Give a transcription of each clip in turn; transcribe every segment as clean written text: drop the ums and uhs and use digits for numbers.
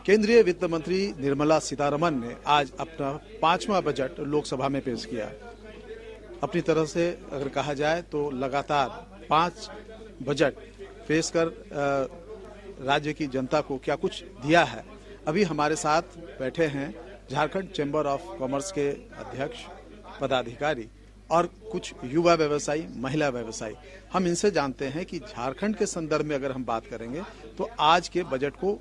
केंद्रीय वित्त मंत्री निर्मला सीतारमण ने आज अपना 5वां बजट लोकसभा में पेश किया। अपनी तरह से अगर कहा जाए तो लगातार 5 बजट पेश कर राज्य की जनता को क्या कुछ दिया है। अभी हमारे साथ बैठे हैं झारखंड चैम्बर ऑफ कॉमर्स के अध्यक्ष, पदाधिकारी और कुछ युवा व्यवसायी, महिला व्यवसायी। हम इनसे जानते हैं कि झारखंड के संदर्भ में अगर हम बात करेंगे तो आज के बजट को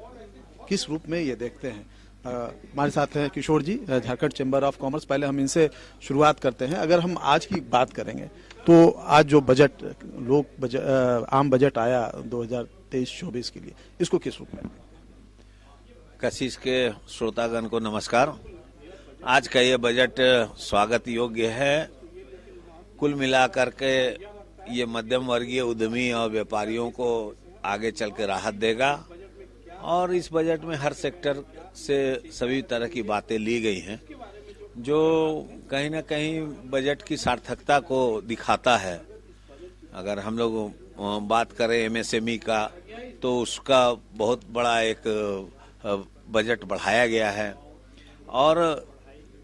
किस रूप में ये देखते हैं। हमारे साथ हैं किशोर जी, झारखंड चैम्बर ऑफ कॉमर्स। पहले हम इनसे शुरुआत करते हैं। अगर हम आज की बात करेंगे तो आज जो बजट आम बजट आया 2023-24 के लिए, इसको किस रूप में? कशिश के श्रोतागण को नमस्कार। आज का ये बजट स्वागत योग्य है। कुल मिलाकर के ये मध्यम वर्गीय उद्यमी और व्यापारियों को आगे चल के राहत देगा और इस बजट में हर सेक्टर से सभी तरह की बातें ली गई हैं जो कहीं ना कहीं बजट की सार्थकता को दिखाता है। अगर हम लोग बात करें एमएसएमई का तो उसका बहुत बड़ा एक बजट बढ़ाया गया है और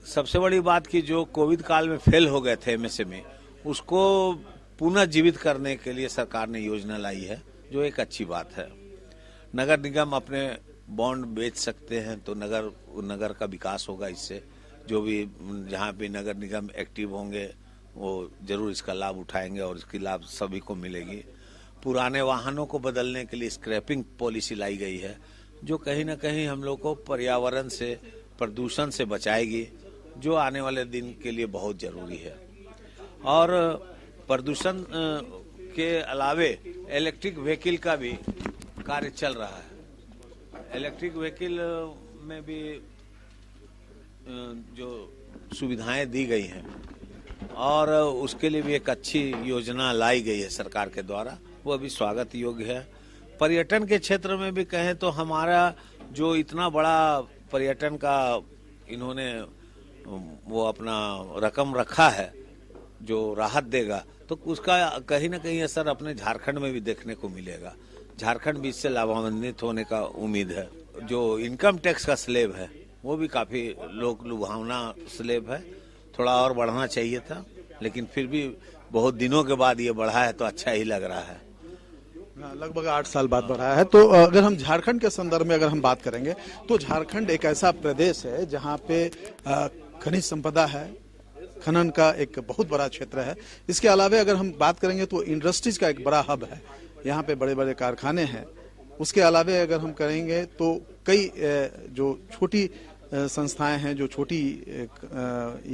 सबसे बड़ी बात कि जो कोविड काल में फेल हो गए थे एमएसएमई, उसको पुनः जीवित करने के लिए सरकार ने योजना लाई है, जो एक अच्छी बात है। नगर निगम अपने बॉन्ड बेच सकते हैं तो नगर का विकास होगा। इससे जो भी जहाँ भी नगर निगम एक्टिव होंगे वो जरूर इसका लाभ उठाएंगे और इसकी लाभ सभी को मिलेगी। पुराने वाहनों को बदलने के लिए स्क्रैपिंग पॉलिसी लाई गई है जो कहीं ना कहीं हम लोग को पर्यावरण से, प्रदूषण से बचाएगी, जो आने वाले दिन के लिए बहुत जरूरी है। और प्रदूषण के अलावे इलेक्ट्रिक व्हीकल का भी कार्य चल रहा है। इलेक्ट्रिक व्हीकल में भी जो सुविधाएं दी गई हैं और उसके लिए भी एक अच्छी योजना लाई गई है सरकार के द्वारा, वो भी स्वागत योग्य है। पर्यटन के क्षेत्र में भी कहें तो हमारा जो इतना बड़ा पर्यटन का इन्होंने वो अपना रकम रखा है जो राहत देगा, तो उसका कहीं ना कहीं असर अपने झारखंड में भी देखने को मिलेगा। झारखंड भी इससे लाभान्वित होने का उम्मीद है। जो इनकम टैक्स का स्लैब है वो भी काफी लोक लुभावना स्लैब है, थोड़ा और बढ़ना चाहिए था, लेकिन फिर भी बहुत दिनों के बाद ये बढ़ा है तो अच्छा ही लग रहा है। लगभग 8 साल बाद बढ़ा है। तो अगर हम झारखंड के संदर्भ में अगर हम बात करेंगे तो झारखंड एक ऐसा प्रदेश है जहाँ पे खनिज संपदा है, खनन का एक बहुत बड़ा क्षेत्र है। इसके अलावा अगर हम बात करेंगे तो इंडस्ट्रीज का एक बड़ा हब है, यहाँ पे बड़े बड़े कारखाने हैं। उसके अलावा अगर हम करेंगे तो कई जो छोटी संस्थाएं हैं, जो छोटी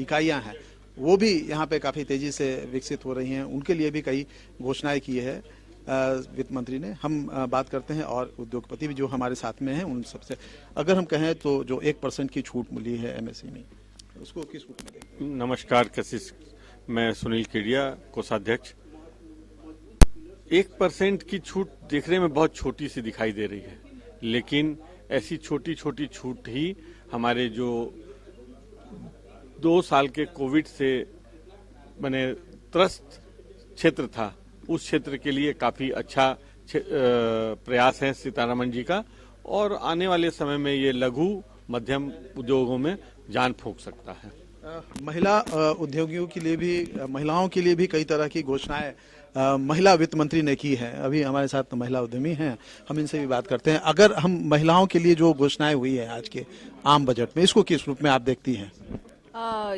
इकाइयां हैं, वो भी यहाँ पे काफी तेजी से विकसित हो रही हैं। उनके लिए भी कई घोषणाएं की है वित्त मंत्री ने। हम बात करते हैं और उद्योगपति भी जो हमारे साथ में हैं उन सबसे। अगर हम कहें तो जो 1% की छूट मिली है एमएसएमई, उसको किस रूप में देखते हैं? नमस्कार कशिश, मैं सुनील केडिया, कोषाध्यक्ष। 1% की छूट देखने में बहुत छोटी सी दिखाई दे रही है, लेकिन ऐसी छोटी छोटी छूट ही हमारे जो 2 साल के कोविड से बने त्रस्त क्षेत्र था, उस क्षेत्र के लिए काफी अच्छा प्रयास है सीतारमण जी का, और आने वाले समय में ये लघु मध्यम उद्योगों में जान फूंक सकता है। महिला उद्योगियों के लिए भी, महिलाओं के लिए भी कई तरह की घोषणाएं महिला वित्त मंत्री ने की है। अभी हमारे साथ महिला उद्यमी हैं, हम इनसे भी बात करते हैं। अगर हम महिलाओं के लिए जो घोषणाएं हुई है आज के आम बजट में, इसको किस रूप में आप देखती हैं?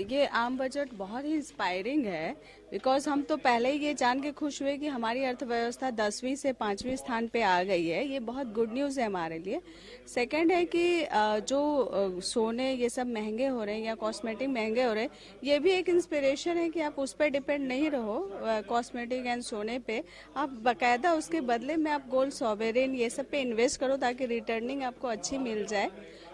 ये आम बजट बहुत ही इंस्पायरिंग है, बिकॉज हम तो पहले ही ये जान के खुश हुए कि हमारी अर्थव्यवस्था 10वीं से 5वीं स्थान पे आ गई है। ये बहुत गुड न्यूज़ है हमारे लिए। सेकंड है कि जो सोने ये सब महंगे हो रहे हैं या कॉस्मेटिक महंगे हो रहे हैं, ये भी एक इंस्पिरेशन है कि आप उस पर डिपेंड नहीं रहो, कॉस्मेटिक एंड सोने पे। आप बाकायदा उसके बदले में आप गोल्ड, सॉवरेन ये सब पे इन्वेस्ट करो ताकि रिटर्निंग आपको अच्छी मिल जाए।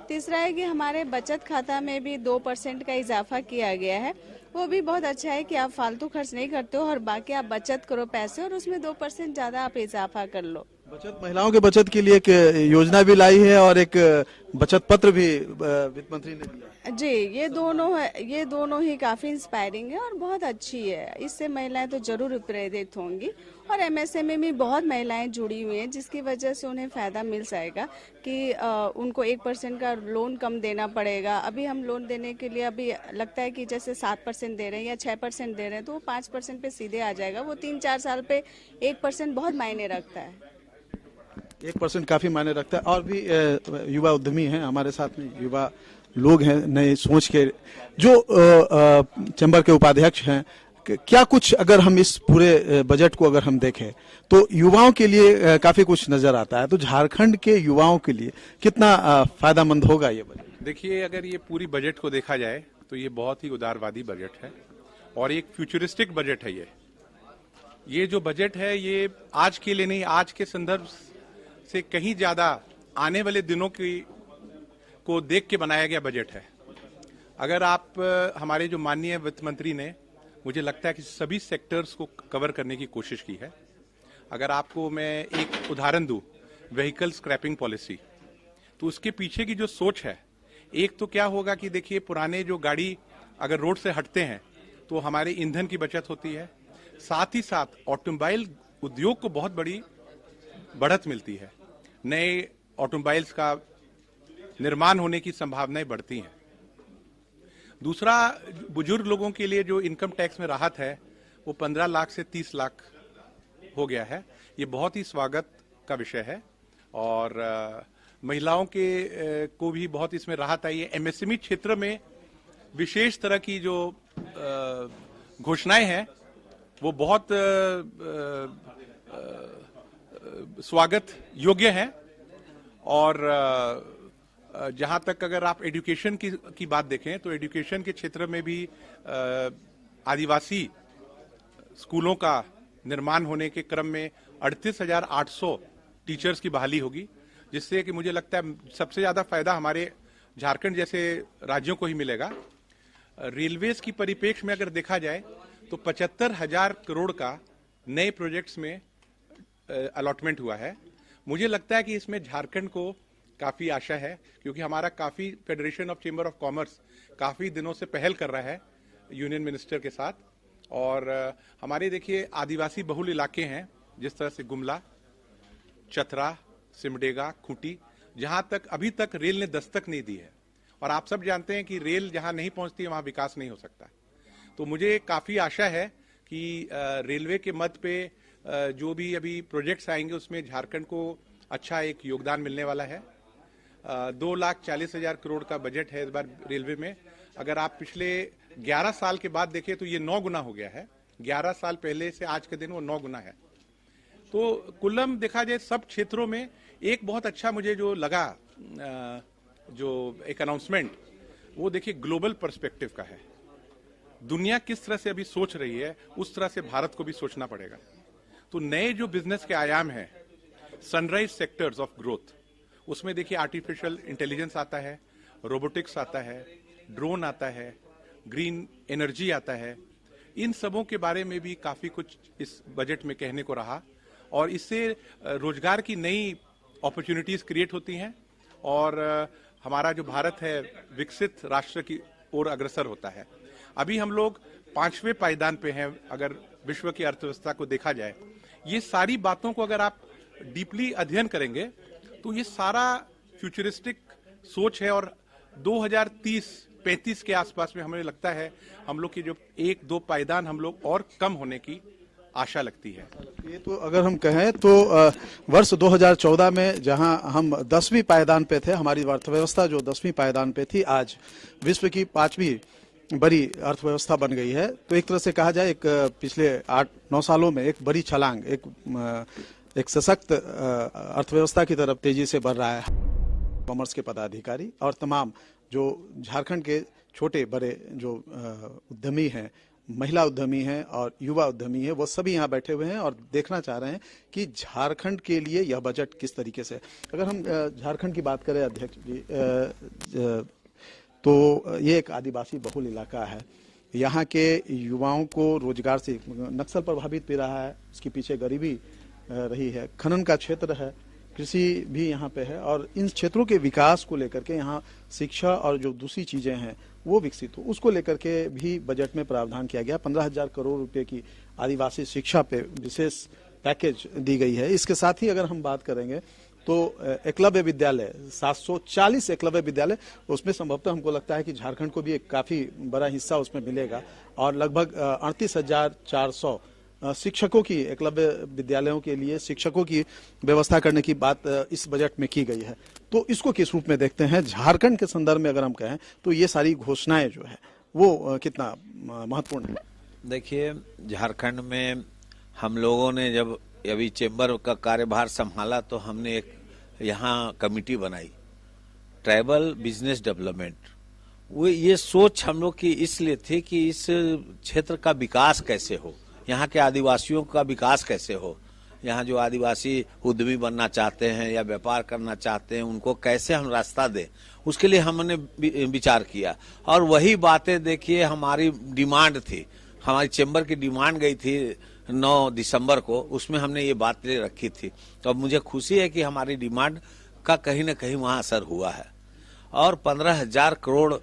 तीसरा है कि हमारे बचत खाता में भी 2% का इजाफा किया गया है, वो भी बहुत अच्छा है कि आप फालतू खर्च नहीं करते हो और बाकी आप बचत करो पैसे और उसमें 2% ज्यादा आप इजाफा कर लो। बचत महिलाओं के बचत के लिए एक योजना भी लाई है और एक बचत पत्र भी वित्त मंत्री ने दिया। जी, ये दोनों ही काफी इंस्पायरिंग है और बहुत अच्छी है। इससे महिलाएं तो जरूर प्रेरित होंगी और एमएसएमई में बहुत महिलाएं जुड़ी हुई हैं, जिसकी वजह से उन्हें फायदा मिल जाएगा कि उनको 1% का लोन कम देना पड़ेगा। अभी हम लोन देने के लिए अभी लगता है कि जैसे 7% दे रहे हैं या 6% दे रहे हैं, तो वो 5% पे सीधे आ जाएगा। वो 3-4 साल पे 1% बहुत मायने रखता है। 1% काफी मायने रखता है। और भी युवा उद्यमी हैं हमारे साथ में, युवा लोग हैं नए सोच के, जो चैम्बर के उपाध्यक्ष हैं। क्या कुछ अगर हम इस पूरे बजट को अगर हम देखें तो युवाओं के लिए काफी कुछ नजर आता है, तो झारखंड के युवाओं के लिए कितना फायदामंद होगा ये बजट? देखिए, अगर ये पूरी बजट को देखा जाए तो ये बहुत ही उदारवादी बजट है और एक फ्यूचरिस्टिक बजट है। ये जो बजट है ये आज के लिए नहीं, आज के संदर्भ से कहीं ज्यादा आने वाले दिनों की को देख के बनाया गया बजट है। अगर आप हमारे जो माननीय वित्त मंत्री ने, मुझे लगता है कि सभी सेक्टर्स को कवर करने की कोशिश की है। अगर आपको मैं एक उदाहरण दूं, व्हीकल स्क्रैपिंग पॉलिसी, तो उसके पीछे की जो सोच है, एक तो क्या होगा कि देखिए पुराने जो गाड़ी अगर रोड से हटते हैं तो हमारे ईंधन की बचत होती है, साथ ही साथ ऑटोमोबाइल उद्योग को बहुत बड़ी बढ़त मिलती है, नए ऑटोमोबाइल्स का निर्माण होने की संभावनाएं बढ़ती हैं। दूसरा, बुजुर्ग लोगों के लिए जो इनकम टैक्स में राहत है वो 15 लाख से 30 लाख हो गया है। ये बहुत ही स्वागत का विषय है और महिलाओं के को भी बहुत इसमें राहत आई है। एमएसएमई क्षेत्र में विशेष तरह की जो घोषणाएं हैं वो बहुत स्वागत योग्य हैं। और जहां तक अगर आप एजुकेशन की बात देखें तो एजुकेशन के क्षेत्र में भी आदिवासी स्कूलों का निर्माण होने के क्रम में 38,800 टीचर्स की बहाली होगी, जिससे कि मुझे लगता है सबसे ज्यादा फायदा हमारे झारखंड जैसे राज्यों को ही मिलेगा। रेलवेज की परिप्रेक्ष्य में अगर देखा जाए तो 75,000 करोड़ का नए प्रोजेक्ट्स में अलॉटमेंट हुआ है। मुझे लगता है कि इसमें झारखंड को काफी आशा है, क्योंकि हमारा काफी federation of chamber of commerce काफी दिनों से पहल कर रहा है यूनियन मिनिस्टर के साथ। और हमारे देखिए आदिवासी बहुल इलाके हैं, जिस तरह से गुमला, चतरा, सिमडेगा, खूंटी, जहां तक अभी तक रेल ने दस्तक नहीं दी है। और आप सब जानते हैं कि रेल जहां नहीं पहुंचती है वहां विकास नहीं हो सकता। तो मुझे काफी आशा है कि रेलवे के मद पे जो भी अभी प्रोजेक्ट्स आएंगे उसमें झारखंड को अच्छा एक योगदान मिलने वाला है। 2,40,000 करोड़ का बजट है इस बार रेलवे में। अगर आप पिछले 11 साल के बाद देखें तो ये 9 गुना हो गया है। 11 साल पहले से आज के दिन वो 9 गुना है। तो कुल्लम देखा जाए सब क्षेत्रों में एक बहुत अच्छा मुझे जो लगा जो एक अनाउंसमेंट, वो देखिए ग्लोबल पर्सपेक्टिव का है। दुनिया किस तरह से अभी सोच रही है उस तरह से भारत को भी सोचना पड़ेगा। तो नए जो बिजनेस के आयाम हैं, सनराइज सेक्टर्स ऑफ ग्रोथ, उसमें देखिए आर्टिफिशियल इंटेलिजेंस आता है, रोबोटिक्स आता है, ड्रोन आता है, ग्रीन एनर्जी आता है। इन सबों के बारे में भी काफी कुछ इस बजट में कहने को रहा और इससे रोजगार की नई अपॉर्चुनिटीज क्रिएट होती हैं और हमारा जो भारत है विकसित राष्ट्र की ओर अग्रसर होता है। अभी हम लोग 5वें पायदान पे हैं अगर विश्व की अर्थव्यवस्था को देखा जाए। ये सारी बातों को अगर आप डीपली अध्ययन करेंगे तो ये सारा फ्यूचरिस्टिक सोच है और 2030-35 के आसपास में हमें लगता है हम लोग की जो 1-2 पायदान हम लोग और कम होने की आशा लगती है। ये तो अगर हम कहें तो वर्ष 2014 में जहां हम 10वीं पायदान पे थे, हमारी अर्थव्यवस्था जो 10वीं पायदान पे थी, आज विश्व की 5वीं बड़ी अर्थव्यवस्था बन गई है। तो एक तरह से कहा जाए एक पिछले 8-9 सालों में एक बड़ी छलांग, एक सशक्त अर्थव्यवस्था की तरफ तेजी से बढ़ रहा है। कॉमर्स के पदाधिकारी और तमाम जो झारखंड के छोटे बड़े जो उद्यमी हैं, महिला उद्यमी हैं और युवा उद्यमी हैं, वो सभी यहाँ बैठे हुए हैं और देखना चाह रहे हैं कि झारखंड के लिए यह बजट किस तरीके से। अगर हम झारखंड की बात करें अध्यक्ष जी, तो ये एक आदिवासी बहुल इलाका है। यहाँ के युवाओं को रोजगार से नक्सल प्रभावित भी रहा है, उसके पीछे गरीबी रही है, खनन का क्षेत्र है, कृषि भी यहाँ पे है और इन क्षेत्रों के विकास को लेकर के यहाँ शिक्षा और जो दूसरी चीजें हैं वो विकसित हो, उसको लेकर के भी बजट में प्रावधान किया गया। 15,000 करोड़ रुपए की आदिवासी शिक्षा पे विशेष पैकेज दी गई है। इसके साथ ही अगर हम बात करेंगे तो एकलव्य विद्यालय 740 एकलव्य विद्यालय, उसमें संभवतः हमको लगता है कि झारखंड को भी एक काफी बड़ा हिस्सा उसमें मिलेगा और लगभग 38,400 शिक्षकों की एकलव्य विद्यालयों के लिए शिक्षकों की व्यवस्था करने की बात इस बजट में की गई है। तो इसको किस रूप में देखते हैं? झारखंड के संदर्भ में अगर हम कहें तो ये सारी घोषणाएं जो है वो कितना महत्वपूर्ण है? देखिए, झारखंड में हम लोगों ने जब अभी चेंबर का कार्यभार संभाला तो हमने एक यहाँ कमिटी बनाई, ट्राइबल बिजनेस डेवलपमेंट। वो ये सोच हम लोग की इसलिए थी कि इस क्षेत्र का विकास कैसे हो, यहाँ के आदिवासियों का विकास कैसे हो, यहाँ जो आदिवासी उद्यमी बनना चाहते हैं या व्यापार करना चाहते हैं उनको कैसे हम रास्ता दें, उसके लिए हमने विचार किया। और वही बातें देखिए हमारी डिमांड थी, हमारी चेंबर की डिमांड गई थी 9 दिसंबर को, उसमें हमने ये बातें रखी थी। तो अब मुझे खुशी है कि हमारी डिमांड का कहीं ना कहीं वहाँ असर हुआ है और 15,000 करोड़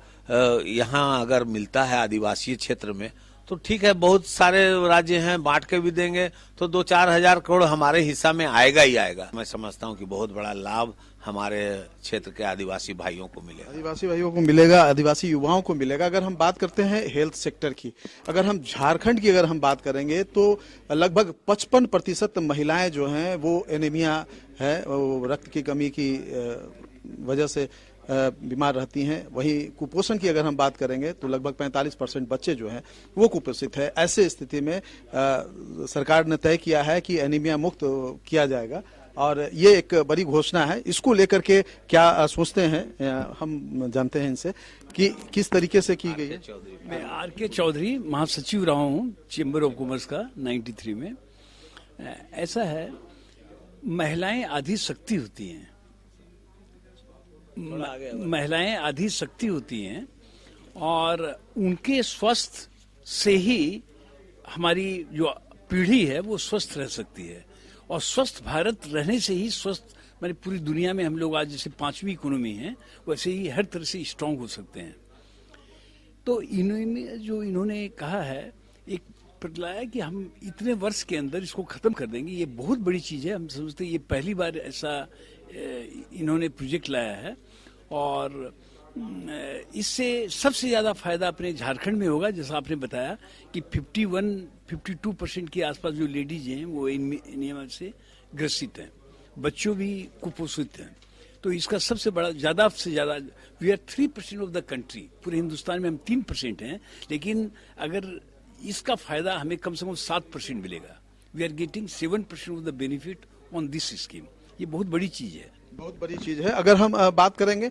यहाँ अगर मिलता है आदिवासी क्षेत्र में तो ठीक है। बहुत सारे राज्य हैं, बांट के भी देंगे तो 2-4 हजार करोड़ हमारे हिस्सा में आएगा ही आएगा। मैं समझता हूँ कि बहुत बड़ा लाभ हमारे क्षेत्र के आदिवासी भाइयों को मिलेगा, आदिवासी भाइयों को मिलेगा, आदिवासी युवाओं को मिलेगा। अगर हम बात करते हैं हेल्थ सेक्टर की, अगर हम झारखंड की अगर हम बात करेंगे तो लगभग 55% महिलाएं जो हैं वो एनीमिया है, वो रक्त की कमी की वजह से बीमार रहती हैं। वहीं कुपोषण की अगर हम बात करेंगे तो लगभग 45% बच्चे जो हैं वो कुपोषित है। ऐसे स्थिति में सरकार ने तय किया है कि एनीमिया मुक्त किया जाएगा और ये एक बड़ी घोषणा है। इसको लेकर के क्या सोचते हैं, हम जानते हैं इनसे कि किस तरीके से की गई है। मैं आर.के. चौधरी महासचिव रहा हूँ चेंबर ऑफ कॉमर्स का 93 में। ऐसा है, महिलाएं आधी शक्ति होती हैं, महिलाएं आधी शक्ति होती हैं और उनके स्वस्थ से ही हमारी जो पीढ़ी है वो स्वस्थ रह सकती है और स्वस्थ भारत रहने से ही स्वस्थ माने पूरी दुनिया में हम लोग आज जैसे 5वीं इकोनॉमी है वैसे ही हर तरह से स्ट्रांग हो सकते हैं। तो इन्होंने कहा है, एक लाया कि हम इतने वर्ष के अंदर इसको खत्म कर देंगे, ये बहुत बड़ी चीज है। हम समझते हैं ये पहली बार ऐसा इन्होंने प्रोजेक्ट लाया है और इससे सबसे ज्यादा फायदा अपने झारखंड में होगा। जैसा आपने बताया कि 51-52% के आसपास जो लेडीज हैं वो एनीमिया से ग्रसित हैं, बच्चों भी कुपोषित हैं। तो इसका सबसे बड़ा ज्यादा से ज्यादा we are 3% of the country, पूरे हिंदुस्तान में हम 3% हैं, लेकिन अगर इसका फायदा हमें कम से कम 7% मिलेगा। We are getting 7% of the benefit on this scheme. ये बहुत बड़ी चीज है, बहुत बड़ी चीज है। अगर हम बात करेंगे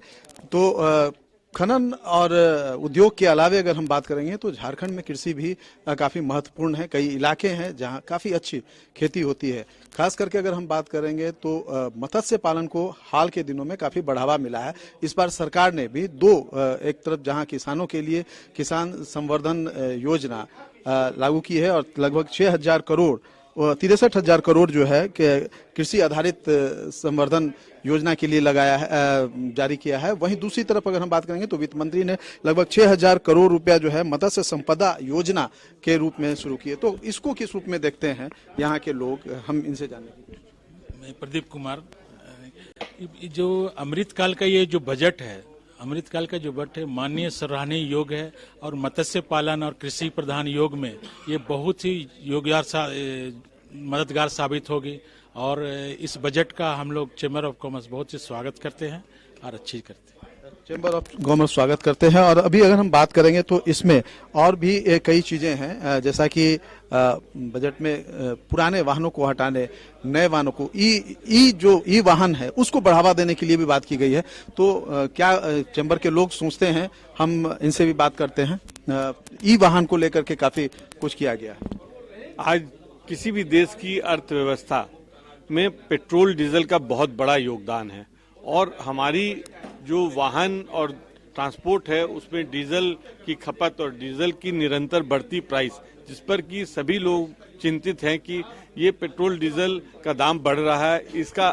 तो खनन और उद्योग के अलावे अगर हम बात करेंगे तो झारखंड में कृषि भी काफी महत्वपूर्ण है। कई इलाके हैं जहां काफी अच्छी खेती होती है। खास करके अगर हम बात करेंगे तो मत्स्य पालन को हाल के दिनों में काफी बढ़ावा मिला है। इस बार सरकार ने भी एक तरफ जहां किसानों के लिए किसान संवर्धन योजना लागू की है और लगभग 6,000 करोड़ 63,000 करोड़ जो है कृषि आधारित संवर्धन योजना के लिए लगाया है, जारी किया है। वहीं दूसरी तरफ अगर हम बात करेंगे तो वित्त मंत्री ने लगभग 6,000 करोड़ रुपया जो है मत्स्य संपदा योजना के रूप में शुरू किए। तो इसको किस रूप में देखते हैं यहाँ के लोग, हम इनसे जानने की। मैं प्रदीप कुमार। जो अमृतकाल का ये जो बजट है, अमृतकाल का जो बजट है माननीय सराहनीय योग है और मत्स्य पालन और कृषि प्रधान योग में ये बहुत ही मददगार साबित होगी और इस बजट का हम लोग चेंबर ऑफ कॉमर्स बहुत ही स्वागत करते हैं और अच्छी करते हैं। चेंबर ऑफ कॉमर्स स्वागत करते हैं। और अभी अगर हम बात करेंगे तो इसमें और भी कई चीजें हैं, जैसा कि बजट में पुराने वाहनों को हटाने, नए वाहनों को ई वाहन है उसको बढ़ावा देने के लिए भी बात की गई है। तो क्या चेंबर के लोग सोचते हैं, हम इनसे भी बात करते हैं। ई वाहन को लेकर के काफी कुछ किया गया है। आज किसी भी देश की अर्थव्यवस्था में पेट्रोल डीजल का बहुत बड़ा योगदान है और हमारी जो वाहन और ट्रांसपोर्ट है उसमें डीजल की खपत और डीजल की निरंतर बढ़ती प्राइस जिस पर कि सभी लोग चिंतित हैं कि ये पेट्रोल डीजल का दाम बढ़ रहा है, इसका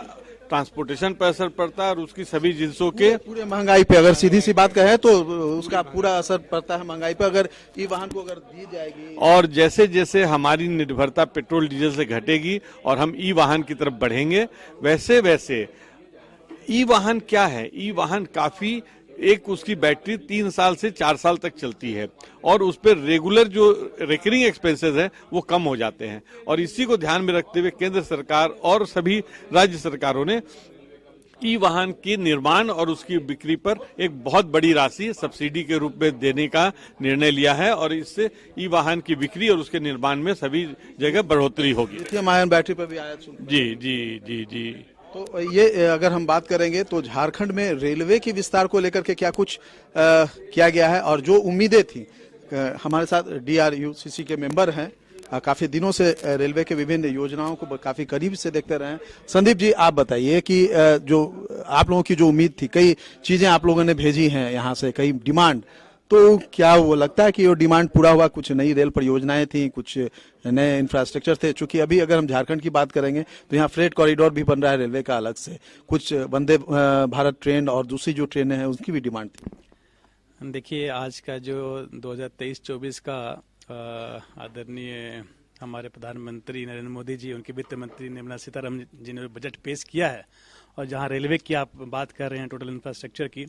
ट्रांसपोर्टेशन पर असर पड़ता है और उसकी सभी जिनसों के पूरे महंगाई पे अगर सीधी सी बात कहें तो उसका पूरा असर पड़ता है महंगाई पे, अगर ई वाहन को अगर दी जाएगी। और जैसे जैसे हमारी निर्भरता पेट्रोल डीजल से घटेगी और हम ई वाहन की तरफ बढ़ेंगे, वैसे वैसे ई वाहन क्या है, ई वाहन काफी एक उसकी बैटरी 3 साल से 4 साल तक चलती है और उस पर रेगुलर जो रिकरिंग एक्सपेंसेस है वो कम हो जाते हैं। और इसी को ध्यान में रखते हुए केंद्र सरकार और सभी राज्य सरकारों ने ई वाहन के निर्माण और उसकी बिक्री पर एक बहुत बड़ी राशि सब्सिडी के रूप में देने का निर्णय लिया है और इससे ई वाहन की बिक्री और उसके निर्माण में सभी जगह बढ़ोतरी होगी। लिथियम आयन बैटरी पर भी आयात शुल्क। जी जी जी जी। तो ये अगर हम बात करेंगे तो झारखंड में रेलवे की विस्तार को लेकर के क्या कुछ किया गया है, और जो उम्मीदें थी, हमारे साथ DRUCC के मेंबर हैं, काफी दिनों से रेलवे के विभिन्न योजनाओं को काफी करीब से देखते रहे हैं। संदीप जी, आप बताइए कि जो आप लोगों की जो उम्मीद थी, कई चीजें आप लोगों ने भेजी हैं यहाँ से, कई डिमांड, तो क्या वो लगता है कि वो डिमांड पूरा हुआ? कुछ नई रेल परियोजनाएं थी, कुछ नए इंफ्रास्ट्रक्चर थे, चूंकि अभी अगर हम झारखंड की बात करेंगे तो यहाँ फ्रेट कॉरिडोर भी बन रहा है रेलवे का अलग से, कुछ वंदे भारत ट्रेन और दूसरी जो ट्रेनें हैं उनकी भी डिमांड थी। देखिए, आज का जो 2023-24 का आदरणीय हमारे प्रधानमंत्री नरेंद्र मोदी जी, उनके वित्त मंत्री निर्मला सीतारमण जी ने बजट पेश किया है, और जहां रेलवे की आप बात कर रहे हैं टोटल इंफ्रास्ट्रक्चर की,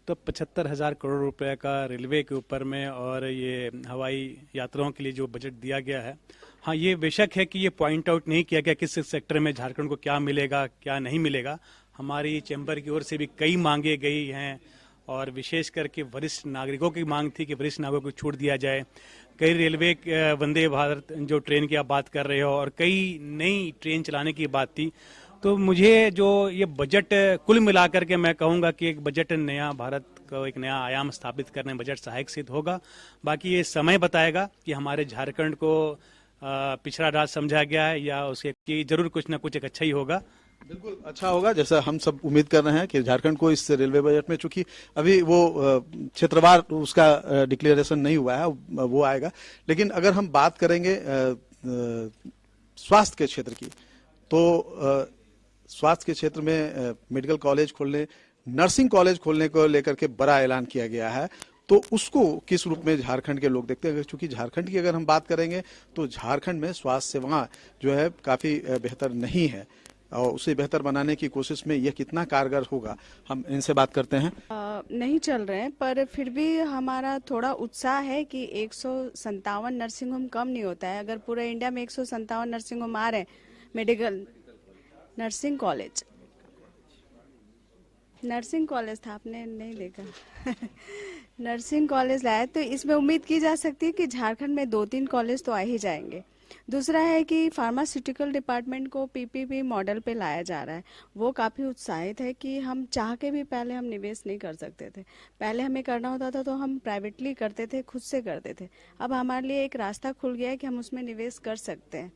तो 75,000 करोड़ रुपए का रेलवे के ऊपर में और ये हवाई यात्राओं के लिए जो बजट दिया गया है, हाँ ये बेशक है कि ये पॉइंट आउट नहीं किया गया किस सेक्टर में झारखंड को क्या मिलेगा क्या नहीं मिलेगा। हमारी चैम्बर की ओर से भी कई मांगे गई हैं और विशेष करके वरिष्ठ नागरिकों की मांग थी कि वरिष्ठ नागरिकों को छूट दिया जाए। कई रेलवे वंदे भारत जो ट्रेन की आप बात कर रहे हो और कई नई ट्रेन चलाने की बात थी। तो मुझे जो ये बजट कुल मिलाकर के मैं कहूंगा कि एक बजट नया भारत को एक नया आयाम स्थापित करने में बजट सहायक सिद्ध होगा। बाकी ये समय बताएगा कि हमारे झारखंड को पिछड़ा राज्य समझा गया है या उसके कि जरूर कुछ ना कुछ एक अच्छा ही होगा। बिल्कुल अच्छा होगा, जैसा हम सब उम्मीद कर रहे हैं कि झारखंड को इस रेलवे बजट में, चूंकि अभी वो क्षेत्रवार उसका डिक्लेरेशन नहीं हुआ है, वो आएगा। लेकिन अगर हम बात करेंगे स्वास्थ्य के क्षेत्र की, तो स्वास्थ्य के क्षेत्र में मेडिकल कॉलेज खोलने, नर्सिंग कॉलेज खोलने को लेकर के बड़ा ऐलान किया गया है। तो उसको किस रूप में झारखंड के लोग देखते हैं? क्योंकि झारखंड की अगर हम बात करेंगे तो झारखंड में स्वास्थ्य सेवा जो है काफी बेहतर नहीं है, और उसे बेहतर बनाने की कोशिश में यह कितना कारगर होगा, हम इनसे बात करते हैं। नहीं चल रहे हैं, पर फिर भी हमारा थोड़ा उत्साह है कि 157 नर्सिंग होम कम नहीं होता है। अगर पूरे इंडिया में 157 नर्सिंग होम आ रहे हैं, मेडिकल नर्सिंग कॉलेज था, आपने नहीं देखा नर्सिंग कॉलेज लाया, तो इसमें उम्मीद की जा सकती है कि झारखंड में 2-3 कॉलेज तो आ ही जाएंगे। दूसरा है कि फार्मास्यूटिकल डिपार्टमेंट को PPP मॉडल पे लाया जा रहा है। वो काफ़ी उत्साहित है कि हम चाह के भी पहले हम निवेश नहीं कर सकते थे। पहले हमें करना होता था तो हम प्राइवेटली करते थे, खुद से करते थे। अब हमारे लिए एक रास्ता खुल गया है कि हम उसमें निवेश कर सकते हैं।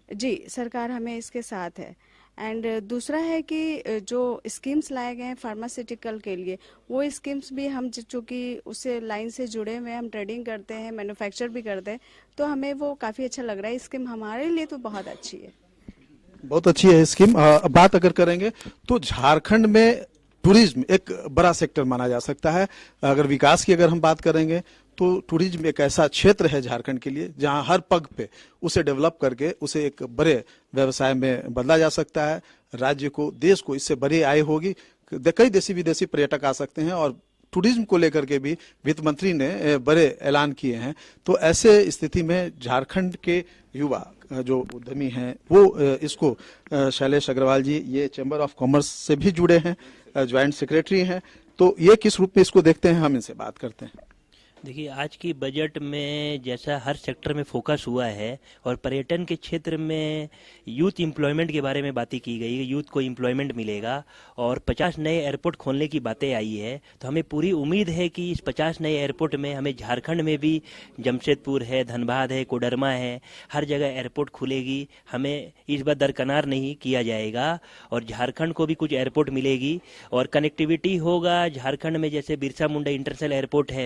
जी, सरकार हमें इसके साथ है। एंड दूसरा है कि जो स्कीम्स लाए गए हैं फार्मास्यूटिकल के लिए, वो स्कीम्स भी हम चूँकि उससे लाइन से जुड़े हुए, हम ट्रेडिंग करते हैं, मैन्युफैक्चर भी करते हैं, तो हमें वो काफ़ी अच्छा लग रहा है। स्कीम हमारे लिए तो बहुत अच्छी है, बहुत अच्छी है स्कीम। बात अगर करेंगे तो झारखंड में टूरिज्म एक बड़ा सेक्टर माना जा सकता है। अगर विकास की अगर हम बात करेंगे तो टूरिज्म एक ऐसा क्षेत्र है झारखंड के लिए जहां हर पग पे उसे डेवलप करके उसे एक बड़े व्यवसाय में बदला जा सकता है। राज्य को, देश को इससे बड़ी आय होगी। कई देशी विदेशी पर्यटक आ सकते हैं, और टूरिज्म को लेकर के भी वित्त मंत्री ने बड़े ऐलान किए हैं। तो ऐसे स्थिति में झारखंड के युवा जो उद्यमी हैं वो इसको, शैलेश अग्रवाल जी ये चैम्बर ऑफ कॉमर्स से भी जुड़े हैं, ज्वाइंट सेक्रेटरी हैं, तो ये किस रूप में इसको देखते हैं, हम इनसे बात करते हैं। देखिए, आज की बजट में जैसा हर सेक्टर में फोकस हुआ है और पर्यटन के क्षेत्र में यूथ एम्प्लॉयमेंट के बारे में बातें की गई, यूथ को एम्प्लॉयमेंट मिलेगा और 50 नए एयरपोर्ट खोलने की बातें आई है, तो हमें पूरी उम्मीद है कि इस 50 नए एयरपोर्ट में हमें झारखंड में भी जमशेदपुर है, धनबाद है, कोडरमा है, हर जगह एयरपोर्ट खुलेगी। हमें इस बार दरकिनार नहीं किया जाएगा और झारखंड को भी कुछ एयरपोर्ट मिलेगी और कनेक्टिविटी होगा। झारखंड में जैसे बिरसा मुंडा इंटरनेशनल एयरपोर्ट है